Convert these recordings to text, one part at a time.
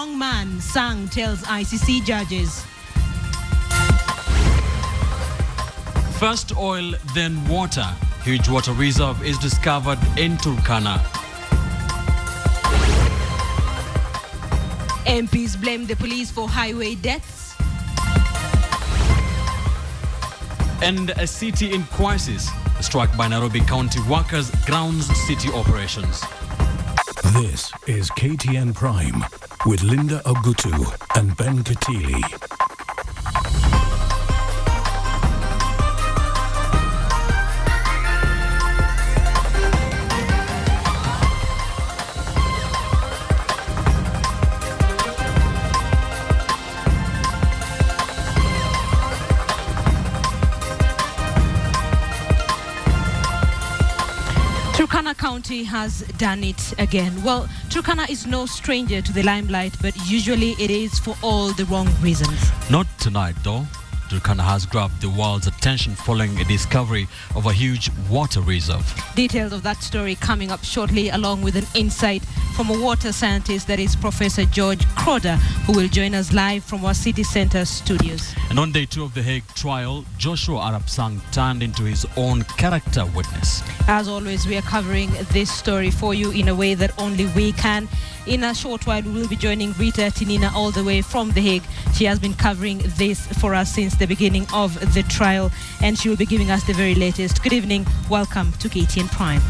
wrong man, Sang tells ICC judges. First oil, then water. Huge water reserve is discovered in Turkana. MPs blame the police for highway deaths. And a city in crisis. A strike by Nairobi County workers grounds city operations. This is KTN Prime with Linda Ogutu and Ben Kitili. Turkana County has done it again. Well, Turkana is no stranger to the limelight, but usually it is for all the wrong reasons. Not tonight, though. Turkana has grabbed the world's attention following a discovery of a huge water reserve. Details of that story coming up shortly, along with an insight from a water scientist, that is Professor George Croder, who will join us live from our city center studios. And on day 2 of the Hague trial, Joshua Arap Sang turned into his own character witness. As always, we are covering this story for you in a way that only we can. In a short while, we will be joining Rita Tinina all the way from The Hague. She has been covering this for us since the beginning of the trial, and she will be giving us the very latest. Good evening. Welcome to KTN Prime.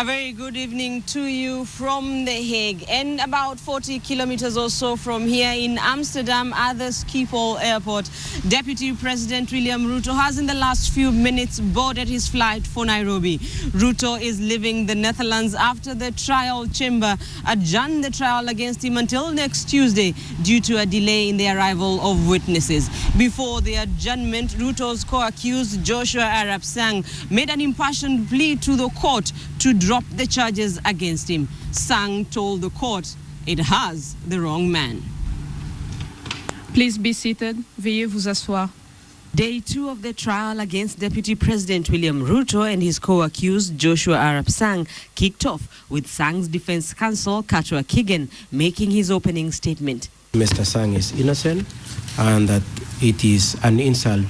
A very good evening to you from The Hague. And about 40 kilometers or so from here in Amsterdam at the Schiphol Airport, Deputy President William Ruto has in the last few minutes boarded his flight for Nairobi. Ruto is leaving the Netherlands after the trial chamber adjourned the trial against him until next Tuesday due to a delay in the arrival of witnesses. Before the adjournment, Ruto's co-accused Joshua Arap Sang made an impassioned plea to the court to drop the charges against him. Sang told the court it has the wrong man. Please be seated. Veuillez vous asseoir. Day 2 of the trial against Deputy President William Ruto and his co-accused Joshua Arap Sang kicked off with Sang's defense counsel, Katwa Kigen, making his opening statement. Mr. Sang is innocent and that it is an insult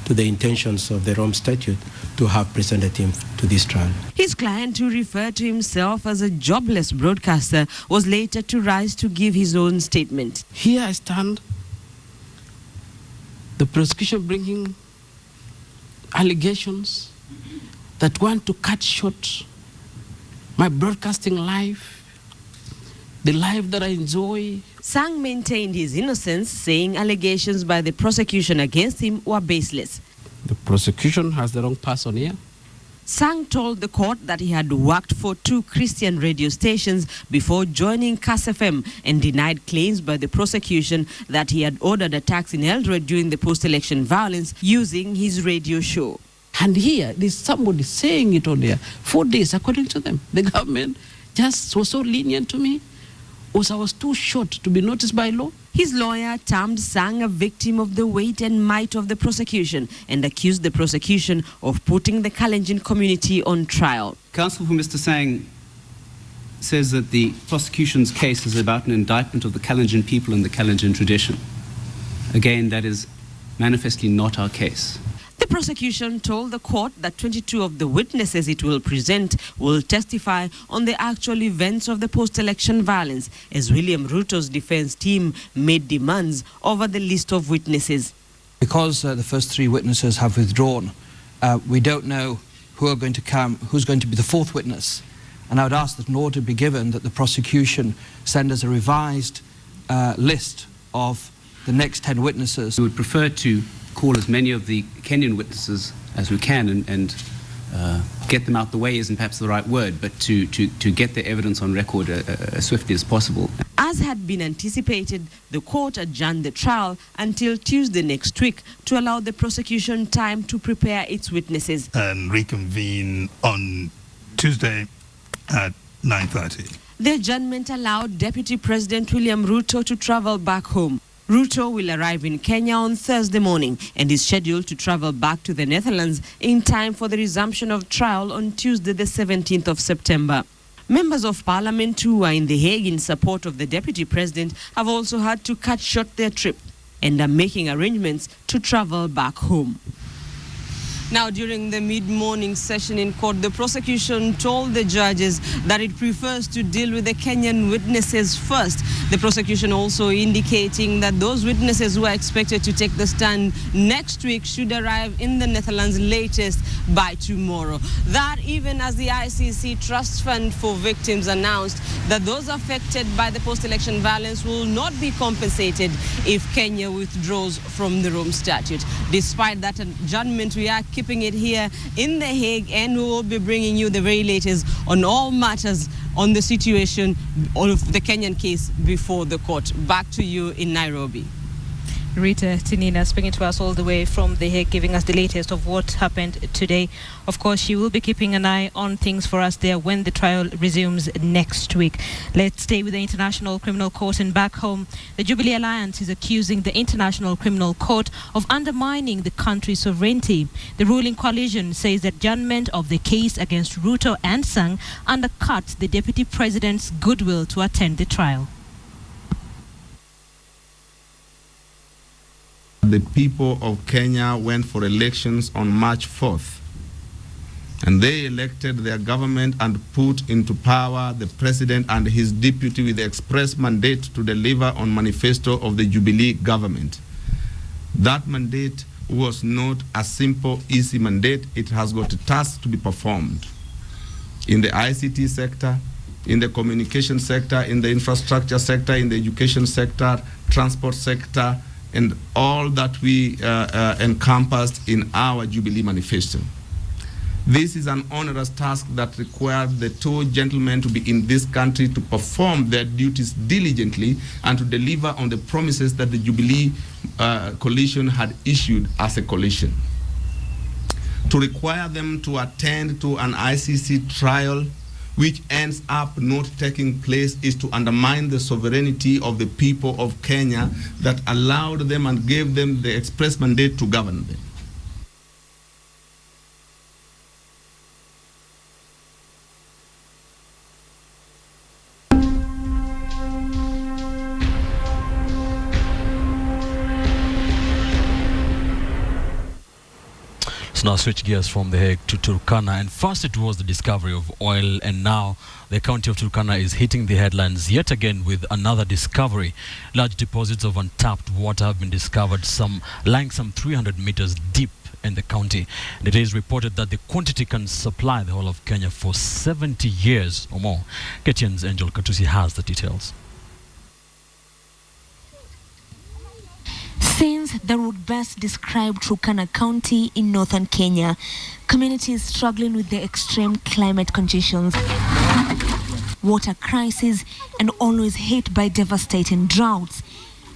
to the intentions of the Rome Statute to have presented him to this trial. His client, who referred to himself as a jobless broadcaster, was later to rise to give his own statement. Here I stand, the prosecution bringing allegations that want to cut short my broadcasting life, the life that I enjoy. Sang maintained his innocence, saying allegations by the prosecution against him were baseless. The prosecution has the wrong person here. Sang told the court that he had worked for 2 Christian radio stations before joining Kass FM and denied claims by the prosecution that he had ordered attacks in Eldoret during the post-election violence using his radio show. And here, there's somebody saying it on there. 4 days, according to them. The government just was so lenient to me. I was too short to be noticed by law. His lawyer termed Sang a victim of the weight and might of the prosecution and accused the prosecution of putting the Kalenjin community on trial. Counsel for Mr. Sang says that the prosecution's case is about an indictment of the Kalenjin people and the Kalenjin tradition. Again, that is manifestly not our case. The prosecution told the court that 22 of the witnesses it will present will testify on the actual events of the post-election violence, as William Ruto's defense team made demands over the list of witnesses. Because the first 3 witnesses have withdrawn, we don't know who are going to come, who's going to be the 4th witness. And I would ask that an order be given that the prosecution send us a revised list of the next 10 witnesses. We would prefer to call as many of the Kenyan witnesses as we can and get them out the way isn't perhaps the right word, but to get the evidence on record as swiftly as possible. As had been anticipated, the court adjourned the trial until Tuesday next week to allow the prosecution time to prepare its witnesses. And reconvene on Tuesday at 9:30. The adjournment allowed Deputy President William Ruto to travel back home. Ruto will arrive in Kenya on Thursday morning and is scheduled to travel back to the Netherlands in time for the resumption of trial on Tuesday, the 17th of September. Members of Parliament who are in The Hague in support of the Deputy President have also had to cut short their trip and are making arrangements to travel back home. Now, during the mid-morning session in court, the prosecution told the judges that it prefers to deal with the Kenyan witnesses first. The prosecution also indicating that those witnesses who are expected to take the stand next week should arrive in the Netherlands latest by tomorrow. That even as the ICC Trust Fund for Victims announced that those affected by the post-election violence will not be compensated if Kenya withdraws from the Rome Statute. Despite that adjournment, we are keeping it here in The Hague, and we will be bringing you the very latest on all matters on the situation of the Kenyan case before the court. Back to you in Nairobi. Rita Tinina speaking to us all the way from The Hague, giving us the latest of what happened today. Of course, she will be keeping an eye on things for us there when the trial resumes next week. Let's stay with the International Criminal Court and back home. The Jubilee Alliance is accusing the International Criminal Court of undermining the country's sovereignty. The ruling coalition says that adjournment of the case against Ruto and Sang undercuts the Deputy President's goodwill to attend the trial. The people of Kenya went for elections on March 4th, and they elected their government and put into power the president and his deputy with the express mandate to deliver on manifesto of the Jubilee government. That mandate was not a simple, easy mandate. It has got a task to be performed in the ICT sector, in the communication sector, in the infrastructure sector, in the education sector, transport sector, and all that we encompassed in our Jubilee manifesto. This is an onerous task that requires the two gentlemen to be in this country to perform their duties diligently and to deliver on the promises that the Jubilee coalition had issued as a coalition. To require them to attend to an ICC trial which ends up not taking place is to undermine the sovereignty of the people of Kenya that allowed them and gave them the express mandate to govern them. Now switch gears from The Hague to Turkana, and first it was the discovery of oil, and now the county of Turkana is hitting the headlines yet again with another discovery. Large deposits of untapped water have been discovered, lying some 300 meters deep in the county. And it is reported that the quantity can supply the whole of Kenya for 70 years or more. KTN's Angel Katusi has the details. Scenes that would best describe Turkana County in northern Kenya. Communities struggling with the extreme climate conditions, water crisis, and always hit by devastating droughts.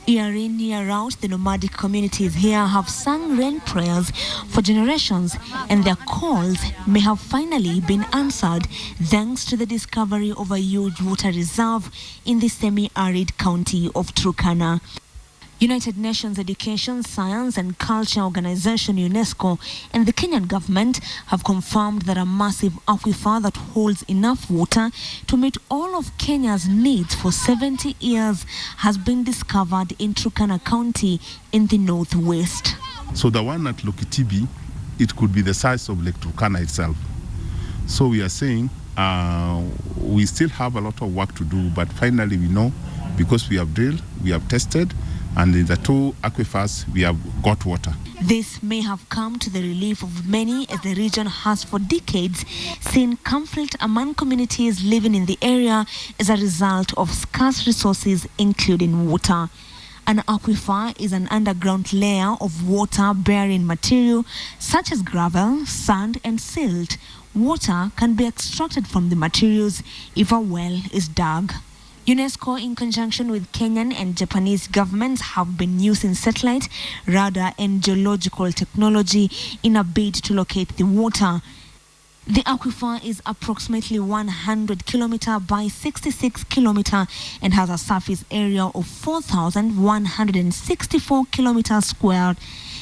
Year in, year out, the nomadic communities here have sung rain prayers for generations, and their calls may have finally been answered thanks to the discovery of a huge water reserve in the semi-arid county of Turkana. United Nations Education, Science and Culture Organization UNESCO and the Kenyan government have confirmed that a massive aquifer that holds enough water to meet all of Kenya's needs for 70 years has been discovered in Turkana County in the northwest. So the one at Lokitibi, it could be the size of Lake Turkana itself. So we are saying we still have a lot of work to do, but finally we know, because we have drilled, we have tested, and in the two aquifers we have got water. This may have come to the relief of many, as the region has for decades seen conflict among communities living in the area as a result of scarce resources, including water. An aquifer is an underground layer of water-bearing material such as gravel, sand and silt. Water can be extracted from the materials if a well is dug. UNESCO, in conjunction with Kenyan and Japanese governments, have been using satellite, radar and geological technology in a bid to locate the water. The aquifer is approximately 100 kilometer by 66 kilometer and has a surface area of 4,164 kilometers squared.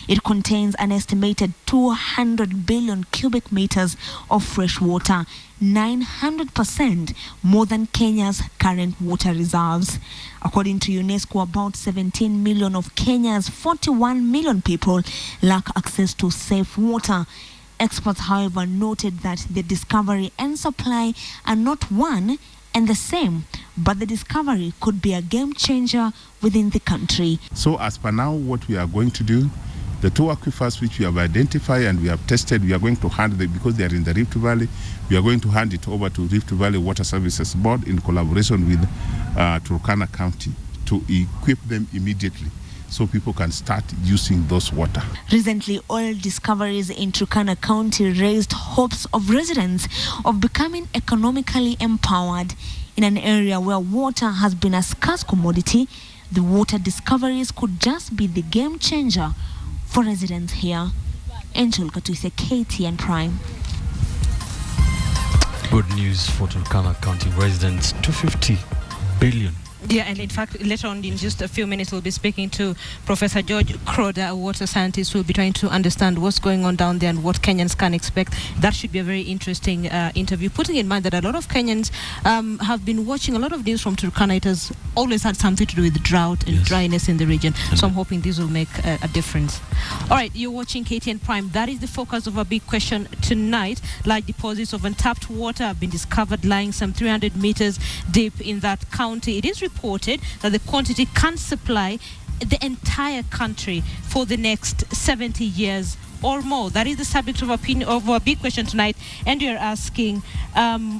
It contains an estimated 200 billion cubic meters of fresh water, 900% more than Kenya's current water reserves. According to UNESCO, about 17 million of Kenya's 41 million people lack access to safe water. Experts, however, noted that the discovery and supply are not one and the same, but the discovery could be a game changer within the country. So as per now, what we are going to do, the two aquifers which we have identified and we have tested, we are going to hand them, because they are in the Rift Valley, we are going to hand it over to Rift Valley Water Services Board in collaboration with Turkana County to equip them immediately, so people can start using those water. Recently, oil discoveries in Turkana County raised hopes of residents of becoming economically empowered. In an area where water has been a scarce commodity, the water discoveries could just be the game changer for residents here. Angel Katuse, KTN Prime. Good news for Turkana County residents, 250 billion. Yeah, and in fact, later on in just a few minutes, we'll be speaking to Professor George Kroda, a water scientist, who will be trying to understand what's going on down there and what Kenyans can expect. That should be a very interesting interview, putting in mind that a lot of Kenyans have been watching a lot of news from Turkana. It has always had something to do with drought and dryness in the region. So I'm hoping this will make a difference. All right, you're watching KTN Prime. That is the focus of our big question tonight. Large deposits of untapped water have been discovered lying some 300 meters deep in that county. It is reported that the quantity can supply the entire country for the next 70 years or more. That is the subject of our big question tonight, and we are asking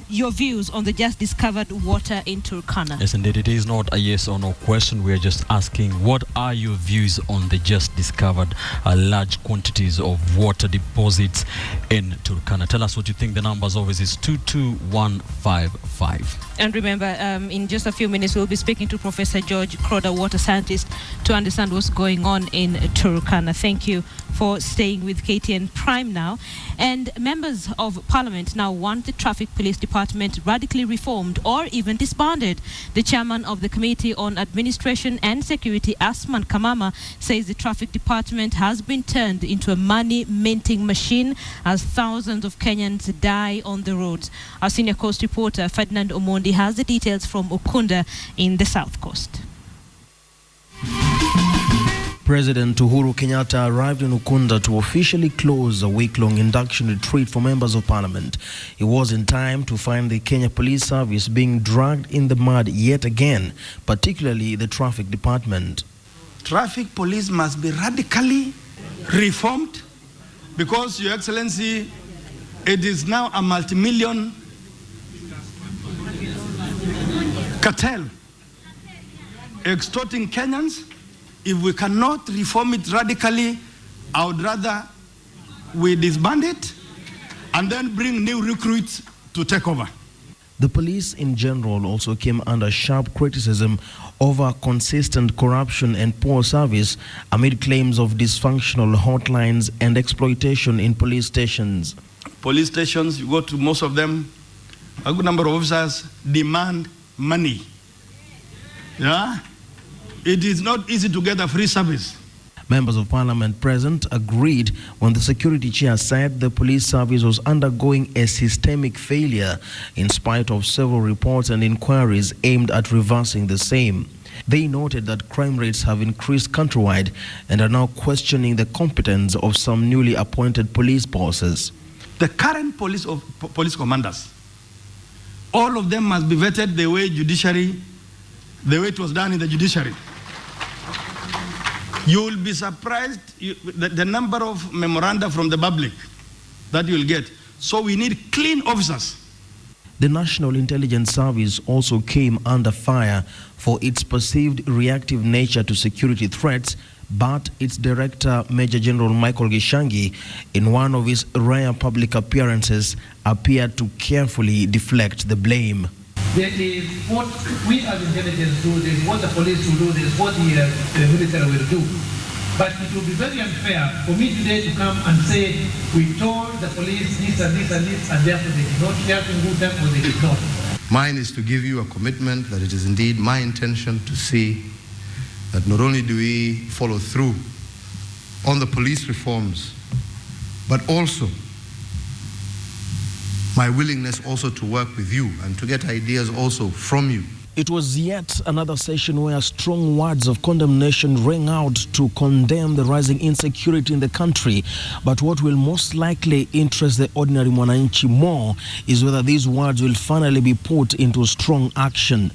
your views on the just discovered water in Turkana. Yes, indeed, it is not a yes or no question. We are just asking, what are your views on the just discovered large quantities of water deposits in Turkana? Tell us what you think. The number, as always, is 22155. And remember, in just a few minutes, we'll be speaking to Professor George Kroda, water scientist, to understand what's going on in Turkana. Thank you for staying with KTN Prime now. And members of Parliament now want the Traffic Police Department radically reformed or even disbanded. The chairman of the Committee on Administration and Security, Asman Kamama, says the Traffic Department has been turned into a money-minting machine as thousands of Kenyans die on the roads. Our senior coast reporter, Ferdinand Omondi, has the details from Ukunda in the South Coast. President Uhuru Kenyatta arrived in Ukunda to officially close a week-long induction retreat for members of parliament. He was in time to find the Kenya Police Service being dragged in the mud yet again, particularly the traffic department. Traffic police must be radically reformed because, Your Excellency, it is now a multi-million cartel extorting Kenyans. If we cannot reform it radically, I would rather we disband it and then bring new recruits to take over. The police in general also came under sharp criticism over consistent corruption and poor service amid claims of dysfunctional hotlines and exploitation in police stations. Police stations, you go to most of them, a good number of officers demand money. Yeah? It is not easy to get a free service. Members of Parliament present agreed when the security chair said the police service was undergoing a systemic failure in spite of several reports and inquiries aimed at reversing the same. They noted that crime rates have increased countrywide and are now questioning the competence of some newly appointed police bosses. The current police police commanders, all of them must be vetted the way it was done in the judiciary. You will be surprised the number of memoranda from the public that you will get. So we need clean officers. The National Intelligence Service also came under fire for its perceived reactive nature to security threats, but its director, Major General Michael Gishangi, in one of his rare public appearances, appeared to carefully deflect the blame. There is what we as intelligence do, there is what the police will do, there is what the military will do. But it will be very unfair for me today to come and say, we told the police this and this and this, and therefore they did not share in good time, or they did not. Mine is to give you a commitment that it is indeed my intention to see that not only do we follow through on the police reforms, but also my willingness also to work with you and to get ideas also from you. It was yet another session where strong words of condemnation rang out to condemn the rising insecurity in the country. But what will most likely interest the ordinary mwananchi more is whether these words will finally be put into strong action.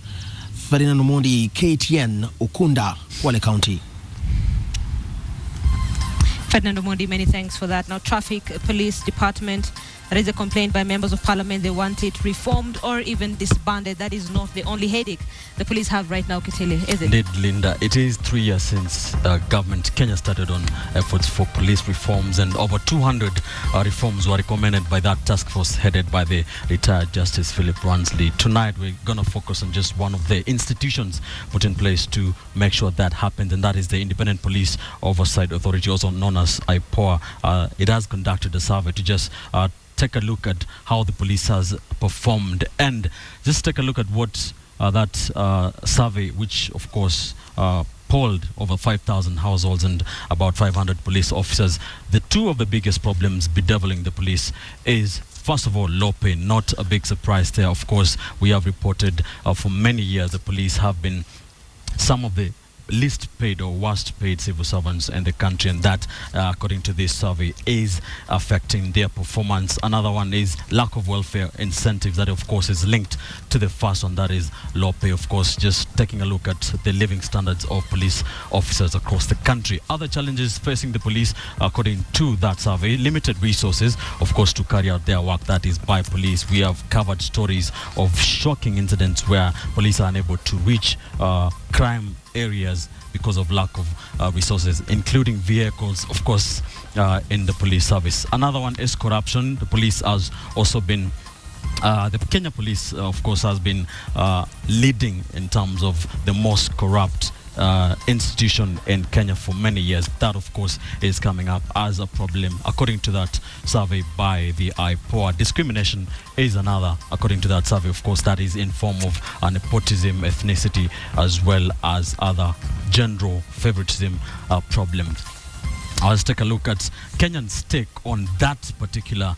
Ferdinand Omondi, KTN, Ukunda, Kwale County. Ferdinand Omondi, many thanks for that. Now, Traffic Police Department, there is a complaint by members of parliament. They want it reformed or even disbanded. That is not the only headache the police have right now, Kitili, is it? Indeed, Linda. It is 3 years since government Kenya started on efforts for police reforms, and over 200 reforms were recommended by that task force headed by the retired Justice Philip Ransley. Tonight, we're going to focus on just one of the institutions put in place to make sure that happens, and that is the Independent Police Oversight Authority, also known as IPOA. It has conducted a survey to just take a look at how the police has performed, and just take a look at what that survey, which of course polled over 5,000 households and about 500 police officers. The two of the biggest problems bedeviling the police is, first of all, low pay. Not a big surprise there. Of course, we have reported for many years the police have been some of the least paid or worst paid civil servants in the country, and that according to this survey is affecting their performance. Another one is lack of welfare incentives, that of course is linked to the first one, that is low pay. Of course, just taking a look at the living standards of police officers across the country. Other challenges facing the police according to that survey: limited resources, of course, to carry out their work, that is by police. We have covered stories of shocking incidents where police are unable to reach crime areas because of lack of resources, including vehicles, of course, in the police service. Another one is corruption. The police has also been the Kenya police, of course, has been leading in terms of the most corrupt institution in Kenya for many years. That, of course, is coming up as a problem, according to that survey by the IPOA. Discrimination is another, according to that survey, of course, that is in form of nepotism, ethnicity, as well as other general favoritism problems. Let's take a look at Kenyans' take on that particular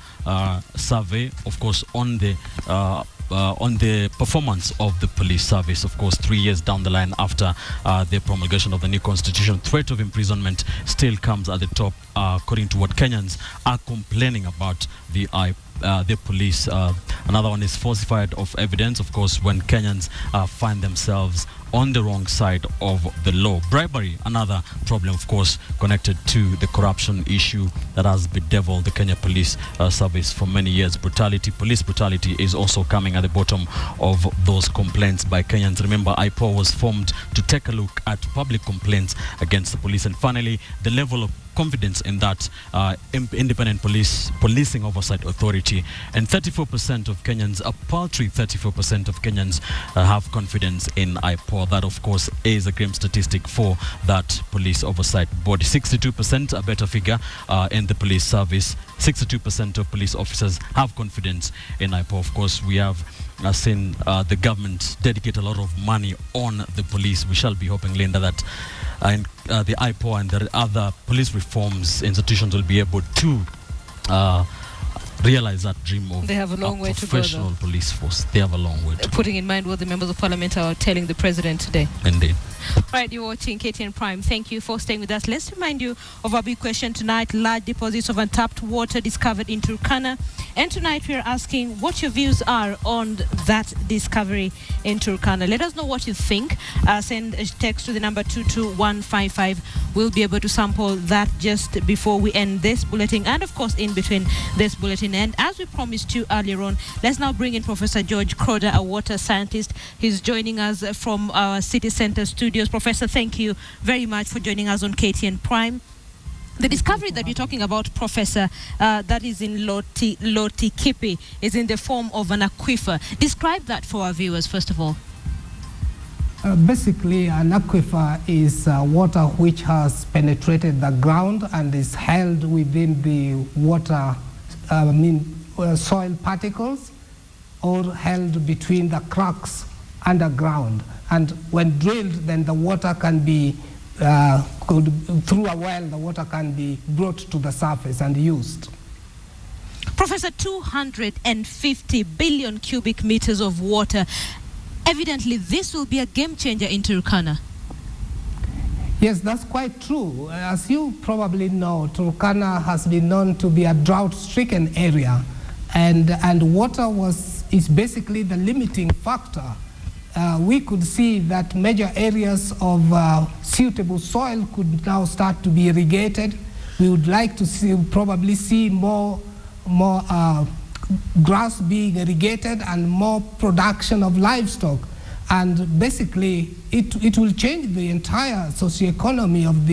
survey, of course, on the performance of the police service. Of course, 3 years down the line after the promulgation of the new constitution, threat of imprisonment still comes at the top, according to what Kenyans are complaining about the police. Another one is falsified of evidence, of course, when Kenyans find themselves on the wrong side of the law. Bribery, another problem, of course, connected to the corruption issue that has bedeviled the Kenya police service for many years. Brutality, police brutality, is also coming at the bottom of those complaints by Kenyans. Remember, IPOA was formed to take a look at public complaints against the police. And finally, the level of confidence in that independent policing oversight authority. And 34% of Kenyans, a paltry 34% of Kenyans have confidence in IPOA. That, of course, is a grim statistic for that police oversight body. 62%, a better figure in the police service. 62% of police officers have confidence in IPOA. Of course, we have seen the government dedicate a lot of money on the police. We shall be hoping, Linda, that the IPOA and the other police reforms institutions will be able to realize that dream of they have a long way to go, professional police force. They have a long way to go. Putting in mind what the members of parliament are telling the president today. Indeed. All right, you're watching KTN Prime. Thank you for staying with us. Let's remind you of our big question tonight: large deposits of untapped water discovered in Turkana. And tonight we are asking what your views are on that discovery in Turkana. Let us know what you think. Send a text to the number 22155. We'll be able to sample that just before we end this bulletin, and of course in between this bulletin. And as we promised you earlier on, let's now bring in Professor George Crowder, a water scientist. He's joining us from our City Center studios. Professor, thank you very much for joining us on KTN Prime. The discovery that you're talking about, Professor, that is in Lotikipi, is in the form of an aquifer. Describe that for our viewers, first of all. Basically, an aquifer is water which has penetrated the ground and is held within the water, soil particles, or held between the cracks underground. And when drilled, then the water can be, through a well, the water can be brought to the surface and used. Professor, 250 billion cubic meters of water. Evidently, this will be a game changer in Turkana. Yes, that's quite true. As you probably know, Turkana has been known to be a drought-stricken area, and water is basically the limiting factor. We could see that major areas of suitable soil could now start to be irrigated. We would like to probably see more grass being irrigated and more production of livestock. And basically, it will change the entire socioeconomy of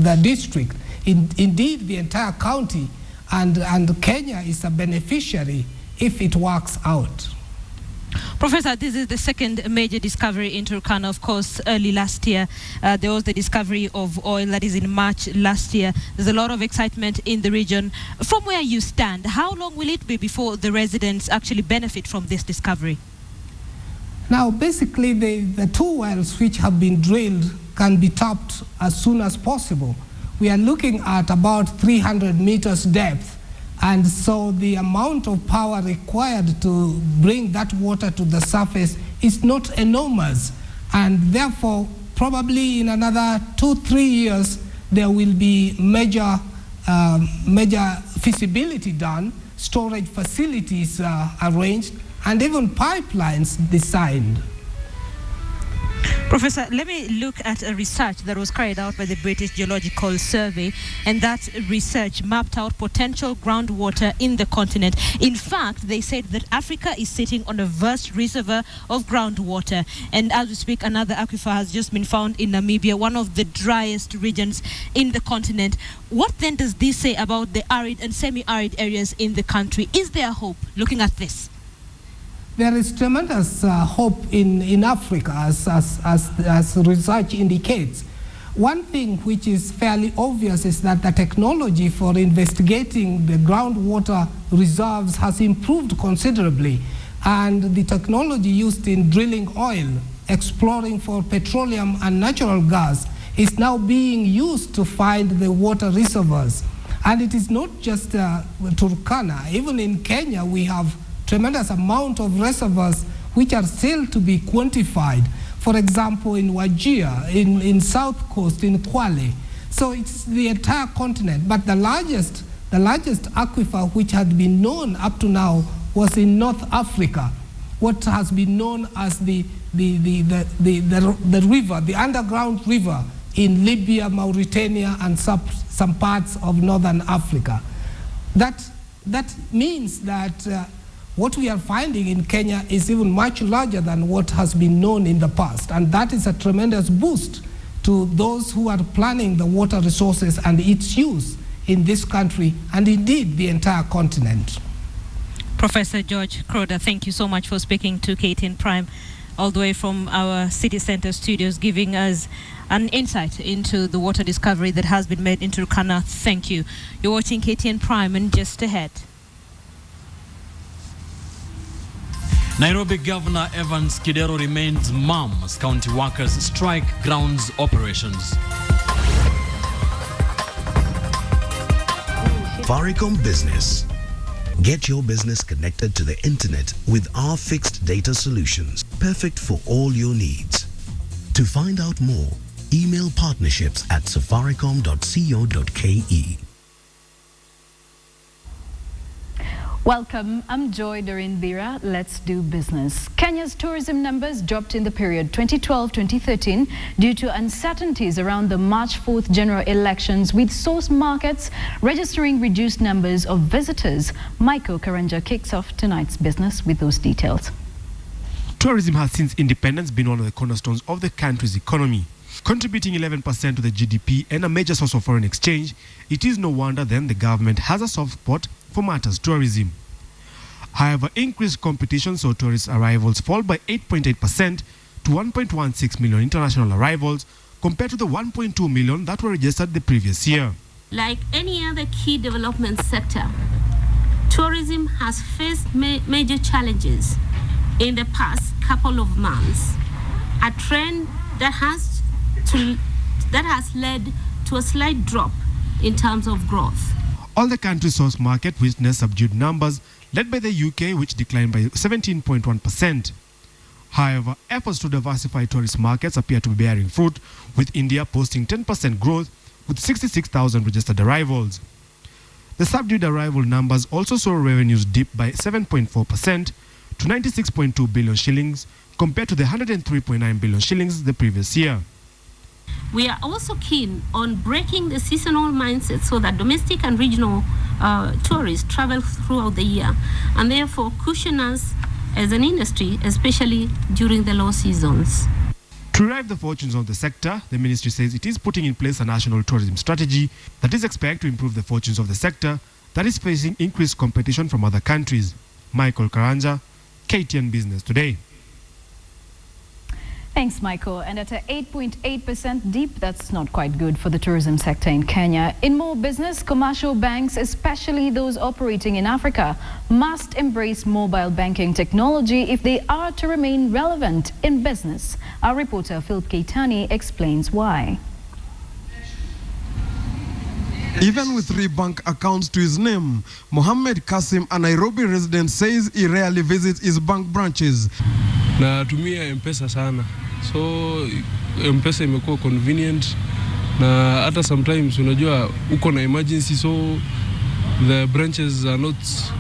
the district, indeed the entire county, and Kenya is a beneficiary if it works out. Professor, this is the second major discovery in Turkana. Of course, early last year, there was the discovery of oil, that is in March last year. There's a lot of excitement in the region. From where you stand, how long will it be before the residents actually benefit from this discovery? Now, basically, the two wells which have been drilled can be tapped as soon as possible. We are looking at about 300 meters depth. And so the amount of power required to bring that water to the surface is not enormous. And therefore, probably in another 2-3 years, there will be major feasibility done, storage facilities arranged, and even pipelines designed. Professor, let me look at a research that was carried out by the British Geological Survey, and that research mapped out potential groundwater in the continent. In fact, they said that Africa is sitting on a vast reservoir of groundwater, and as we speak, another aquifer has just been found in Namibia, one of the driest regions in the continent. What then does this say about the arid and semi-arid areas in the country? Is there hope looking at this? There is tremendous hope in Africa, as research indicates. One thing which is fairly obvious is that the technology for investigating the groundwater reserves has improved considerably, and the technology used in drilling oil, exploring for petroleum and natural gas, is now being used to find the water reservoirs. And it is not just Turkana. Even in Kenya, we have tremendous amount of reservoirs which are still to be quantified. For example, in Wajir, in South Coast, in Kwale. So it's the entire continent. But the largest aquifer which had been known up to now was in North Africa, what has been known as the river, the underground river in Libya, Mauritania, and some parts of Northern Africa. That means that what we are finding in Kenya is even much larger than what has been known in the past. And that is a tremendous boost to those who are planning the water resources and its use in this country, and indeed the entire continent. Professor George Crowder, thank you so much for speaking to KTN Prime all the way from our city center studios, giving us an insight into the water discovery that has been made in Turkana. Thank you. You're watching KTN Prime, and just ahead. Nairobi Governor Evans Kidero remains mum as county workers strike grounds operations. Safaricom Business. Get your business connected to the internet with our fixed data solutions, perfect for all your needs. To find out more, email partnerships@safaricom.co.ke. Welcome, I'm Joy Doreen-Bira. Let's do business. Kenya's tourism numbers dropped in the period 2012-2013 due to uncertainties around the March 4th general elections, with source markets registering reduced numbers of visitors. Michael Karanja kicks off tonight's business with those details. Tourism has since independence been one of the cornerstones of the country's economy. Contributing 11% to the GDP and a major source of foreign exchange, it is no wonder then the government has a soft spot for matters tourism. However, increased competition saw tourist arrivals fall by 8.8% to 1.16 million international arrivals compared to the 1.2 million that were registered the previous year. Like any other key development sector, tourism has faced major challenges in the past couple of months, a trend that has led to a slight drop in terms of growth. All the country's source market witnessed subdued numbers, led by the UK, which declined by 17.1%. However, efforts to diversify tourist markets appear to be bearing fruit, with India posting 10% growth with 66,000 registered arrivals. The subdued arrival numbers also saw revenues dip by 7.4% to 96.2 billion shillings compared to the 103.9 billion shillings the previous year. We are also keen on breaking the seasonal mindset so that domestic and regional tourists travel throughout the year and therefore cushion us as an industry, especially during the low seasons. To revive the fortunes of the sector, the ministry says it is putting in place a national tourism strategy that is expected to improve the fortunes of the sector that is facing increased competition from other countries. Michael Karanja, KTN Business Today. Thanks, Michael. And at an 8.8% dip, that's not quite good for the tourism sector in Kenya. In more business, commercial banks, especially those operating in Africa, must embrace mobile banking technology if they are to remain relevant in business. Our reporter, Philip Keitani, explains why. Even with 3 bank accounts to his name, Mohammed Kasim, a Nairobi resident, says he rarely visits his bank branches. Natumia M-Pesa sana, so M-Pesa imekuwa convenient, na hata sometimes unajua uko na emergency, so the branches are not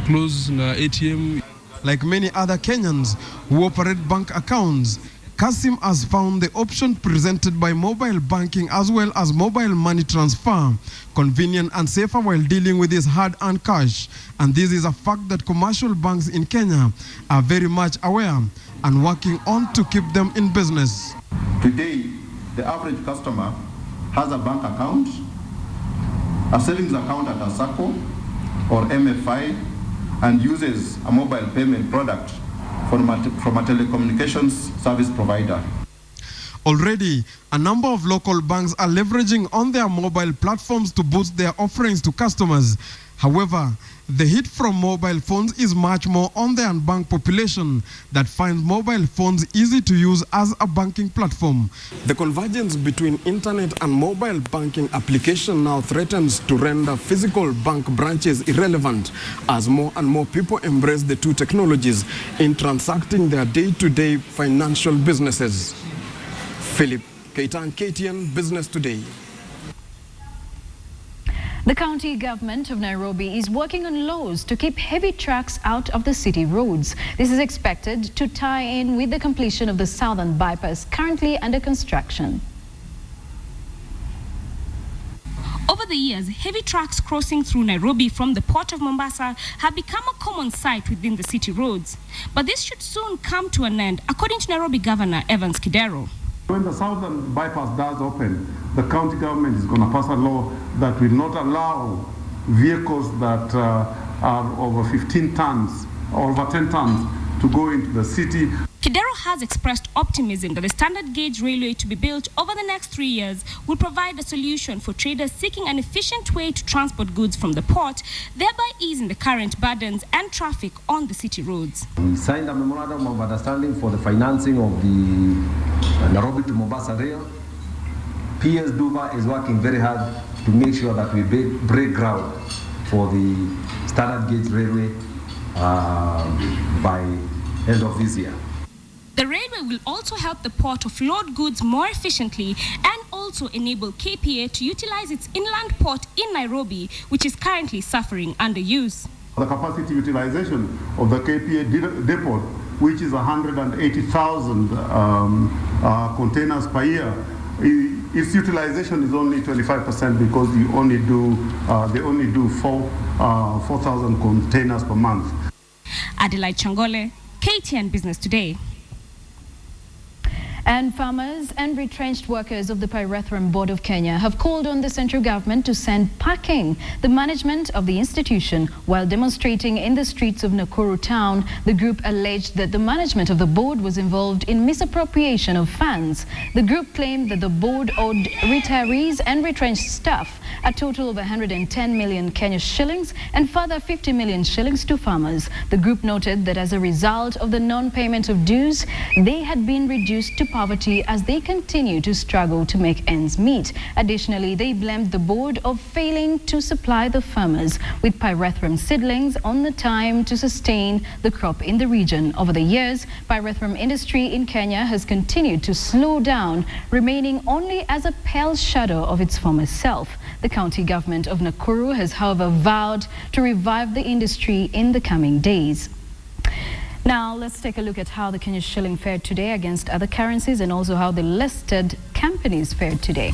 close na ATM. Like many other Kenyans who operate bank accounts, Kasim has found the option presented by mobile banking as well as mobile money transfer convenient and safer while dealing with his hard-earned cash. And this is a fact that commercial banks in Kenya are very much aware and working on to keep them in business. Today, the average customer has a bank account, a savings account at a SACCO or MFI, and uses a mobile payment product from a telecommunications service provider. Already, a number of local banks are leveraging on their mobile platforms to boost their offerings to customers. However, the hit from mobile phones is much more on the unbanked population that finds mobile phones easy to use as a banking platform. The convergence between internet and mobile banking application now threatens to render physical bank branches irrelevant as more and more people embrace the two technologies in transacting their day-to-day financial businesses. Philip Keitan, KTN Business Today. The county government of Nairobi is working on laws to keep heavy trucks out of the city roads. This is expected to tie in with the completion of the southern bypass currently under construction. Over the years, heavy trucks crossing through Nairobi from the port of Mombasa have become a common sight within the city roads. But this should soon come to an end, according to Nairobi Governor Evans Kidero. When the southern bypass does open, the county government is going to pass a law that will not allow vehicles that are over 15 tons or over 10 tons to go into the city. Kidero has expressed optimism that the standard gauge railway to be built over the next 3 years will provide a solution for traders seeking an efficient way to transport goods from the port, thereby easing the current burdens and traffic on the city roads. We signed a memorandum of understanding for the financing of the Nairobi to Mombasa rail. PS Duba is working very hard to make sure that we break ground for the standard gauge railway by end of this year. The railway will also help the port offload goods more efficiently and also enable KPA to utilize its inland port in Nairobi, which is currently suffering underuse. The capacity utilization of the KPA depot, which is 180,000 containers per year, its utilization is only 25% because they only do 4,000 containers per month. Adelaide Changole, KTN Business Today. And farmers and retrenched workers of the Pyrethrum Board of Kenya have called on the central government to send packing the management of the institution. While demonstrating in the streets of Nakuru town, the group alleged that the management of the board was involved in misappropriation of funds. The group claimed that the board owed retirees and retrenched staff a total of 110 million Kenya shillings and further 50 million shillings to farmers. The group noted that as a result of the non-payment of dues, they had been reduced to poverty as they continue to struggle to make ends meet. Additionally, they blamed the board of failing to supply the farmers with pyrethrum seedlings on the time to sustain the crop in the region. Over the years, pyrethrum industry in Kenya has continued to slow down, remaining only as a pale shadow of its former self. The county government of Nakuru has, however, vowed to revive the industry in the coming days. Now, let's take a look at how the Kenya shilling fared today against other currencies and also how the listed companies fared today.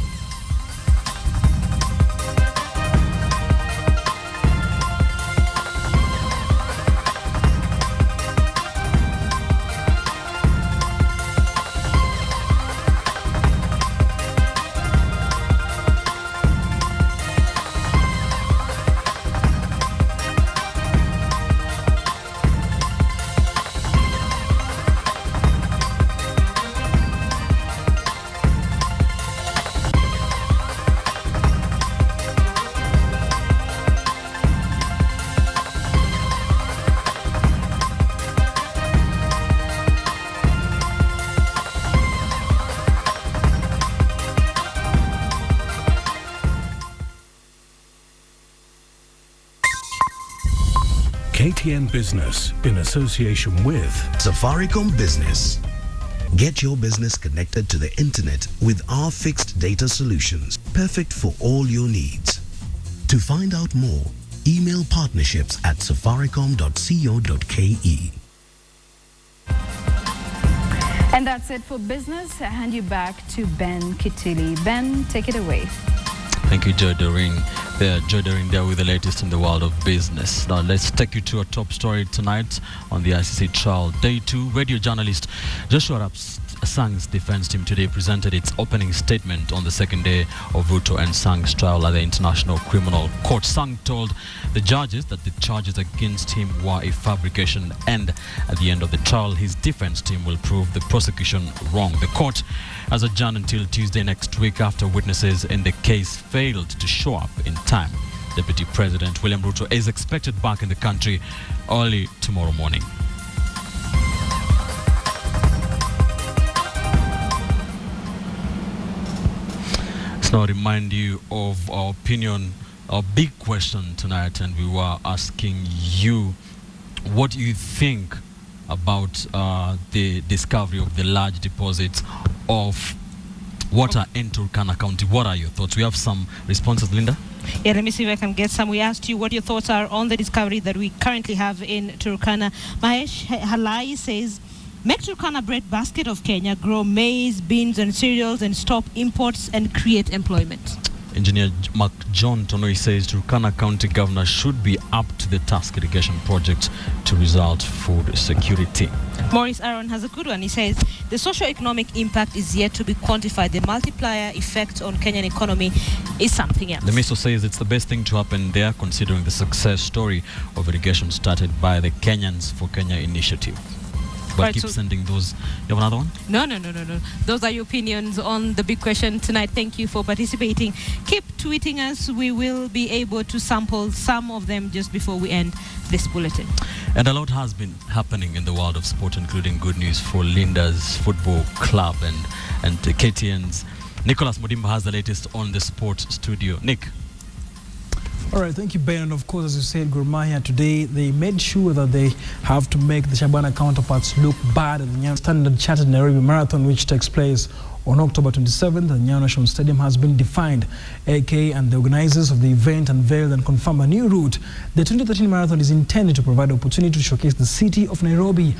KTN Business in association with Safaricom Business. Get your business connected to the internet with our fixed data solutions, perfect for all your needs. To find out more, email partnerships@safaricom.co.ke. And that's it for business. I hand you back to Ben Kitili. Ben, take it away. Thank you, Joy Doring. Joy Doring there with the latest in the world of business. Now, let's take you to a top story tonight on the ICC trial. Day 2, radio journalist Joshua Sang's defense team today presented its opening statement on the second day of Ruto and Sang's trial at the International Criminal Court. Sang told the judges that the charges against him were a fabrication, and at the end of the trial, his defense team will prove the prosecution wrong. The court has adjourned until Tuesday next week after witnesses in the case failed to show up in time. Deputy President William Ruto is expected back in the country early tomorrow morning. Let's now remind you of our opinion, our big question tonight, and we were asking you what you think about the discovery of the large deposits of water in Turkana County. What are your thoughts? We have some responses, Linda. Yeah, let me see if I can get some. We asked you what your thoughts are on the discovery that we currently have in Turkana. Mahesh Halai says, make Turkana breadbasket of Kenya, grow maize, beans and cereals and stop imports and create employment. Engineer Mark John Tonoi says Turkana County Governor should be up to the task irrigation project to result food security. Maurice Aaron has a good one. He says the socio-economic impact is yet to be quantified. The multiplier effect on Kenyan economy is something else. The Miso says it's the best thing to happen there considering the success story of irrigation started by the Kenyans for Kenya initiative. But right, keep so sending those. You have another one? No. Those are your opinions on the big question tonight. Thank you for participating. Keep tweeting us. We will be able to sample some of them just before we end this bulletin. And a lot has been happening in the world of sport, including good news for Linda's football club and KTN's. Nicholas Modimba has the latest on the sports studio. Nick. All right, thank you, Ben. And of course, as you said, Gor Mahia today, they made sure that they have to make the Shabana counterparts look bad at the Standard Chartered Nairobi Marathon, which takes place on October 27th. The Nyayo National Stadium has been defined. AK and the organizers of the event unveiled and confirmed a new route. The 2013 marathon is intended to provide opportunity to showcase the city of Nairobi,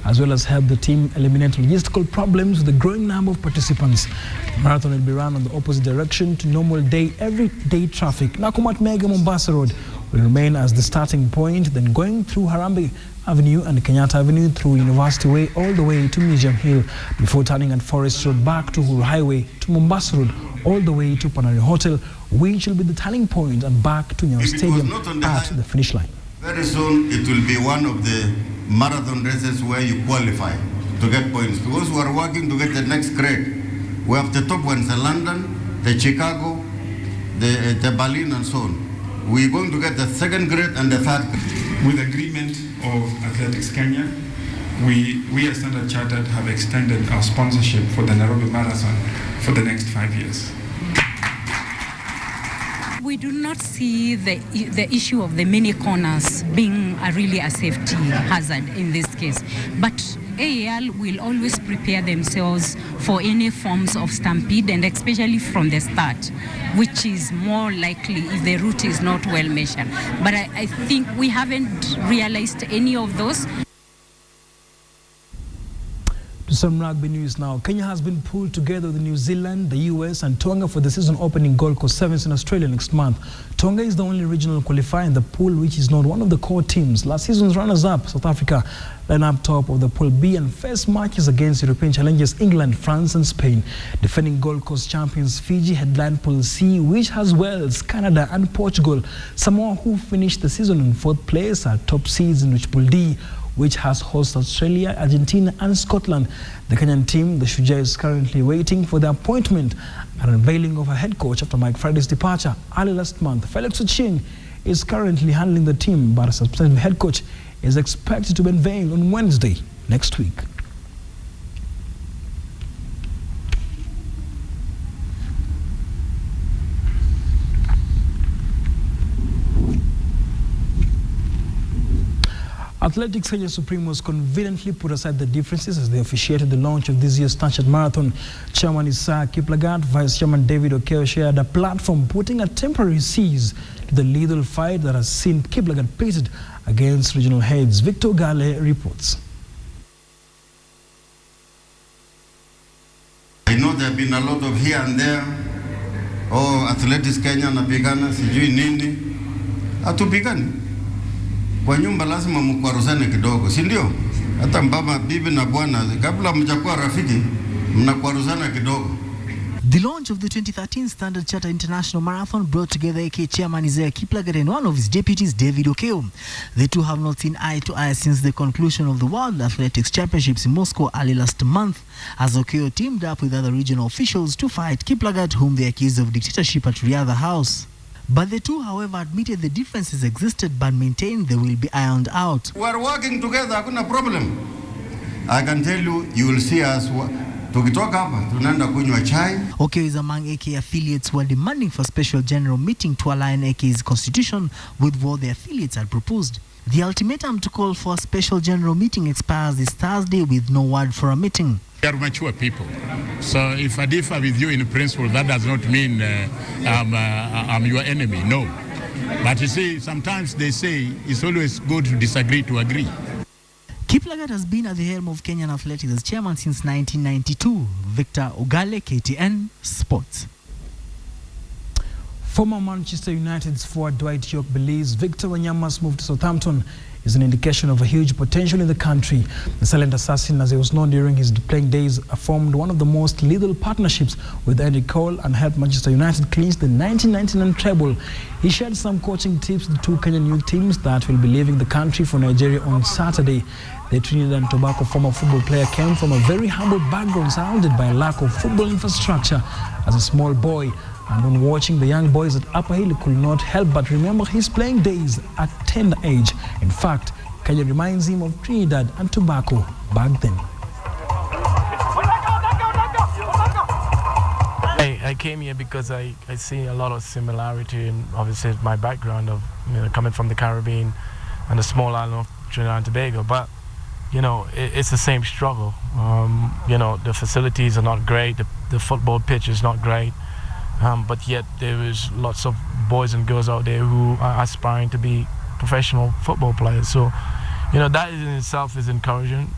as well as help the team eliminate logistical problems with the growing number of participants. The marathon will be run on the opposite direction to normal day, everyday traffic. Nakumat Mega Mombasa Road will remain as the starting point, then going through Harambee Avenue and Kenyatta Avenue through University Way all the way to Museum Hill before turning at Forest Road back to Uhuru Highway to Mombasa Road all the way to Panari Hotel, which will be the turning point, and back to Nyayo Stadium at the finish line. Very soon it will be one of the marathon races where you qualify to get points, because we are working to get the next grade. We have the top ones, the London, the Chicago, the Berlin and so on. We're going to get the second grade and the third grade. With agreement of Athletics Kenya, we as Standard Chartered have extended our sponsorship for the Nairobi Marathon for the next 5 years. We do not see the issue of the mini corners being really a safety hazard in this case. But AAL will always prepare themselves for any forms of stampede, and especially from the start, which is more likely if the route is not well measured. But I think we haven't realized any of those. To some rugby news now. Kenya has been pulled together with New Zealand, the US and Tonga for the season opening Gold Coast Sevens in Australia next month. Tonga is the only regional qualifier in the pool which is not one of the core teams. Last season's runners-up, South Africa, line up top of the Pool B and first matches against European challengers England, France and Spain. Defending Gold Coast champions Fiji headline Pool C, which has Wales, Canada and Portugal. Samoa, who finished the season in 4th place, are top seeds in which Pool D, which has hosts Australia, Argentina and Scotland. The Kenyan team, the Shujaa, is currently waiting for the appointment and unveiling of a head coach after Mike Friday's departure early last month. Felix Ochieng is currently handling the team, but a substantive head coach is expected to be unveiled on Wednesday next week. Athletics Kenya Supremos conveniently put aside the differences as they officiated the launch of this year's Standard Marathon. Chairman Issa Kiplagat, Vice Chairman David Okeo shared a platform putting a temporary cease to the lethal fight that has seen Kiplagat pitted against regional heads. Victor Gale reports. I know there have been a lot of here and there. Oh, Athletics Kenya napigana, sijui nini. Hatupigani. Kwa nyumba lazima mkwaruzane kidogo, si ndio? Hata mbaba, bibi na bwana, kabla mjakuwa rafiki, mnakwaruzana kidogo. The launch of the 2013 Standard Chartered International Marathon brought together AK Chairman Isaiah Kiplagat and one of his deputies, David Okeo. The two have not seen eye to eye since the conclusion of the World Athletics Championships in Moscow early last month, as Okeo teamed up with other regional officials to fight Kiplagat, whom they accused of dictatorship at Riyadh House. But the two, however, admitted the differences existed but maintained they will be ironed out. We are working together, hakuna problem. I can tell you, you will see us. Tukitoka hapa, tunaenda kunywa chai. Okeo is among AK affiliates who are demanding for a special general meeting to align AK's constitution with what the affiliates had proposed. The ultimatum to call for a special general meeting expires this Thursday with no word for a meeting. We are mature people, so if I differ with you in principle, that does not mean I'm your enemy, no. But you see, sometimes they say it's always good to disagree to agree. Kiplagat has been at the helm of Kenyan athletics as chairman since 1992. Victor Ogale, KTN Sports. Former Manchester United's forward Dwight York believes Victor Wanyama's move to Southampton is an indication of a huge potential in the country. The silent assassin, as he was known during his playing days, formed one of the most lethal partnerships with Andy Cole and helped Manchester United clinch the 1999 treble. He shared some coaching tips to the two Kenyan youth teams that will be leaving the country for Nigeria on Saturday. The Trinidad and Tobago former football player came from a very humble background surrounded by a lack of football infrastructure. As a small boy, and when watching the young boys at Upper Hill, he could not help but remember his playing days at tender age. In fact, Kenya reminds him of Trinidad and Tobago back then. I came here because I see a lot of similarity in obviously my background of coming from the Caribbean and the small island of Trinidad and Tobago. But it's the same struggle. The facilities are not great. The football pitch is not great. But yet there is lots of boys and girls out there who are aspiring to be professional football players. So, that in itself is encouraging.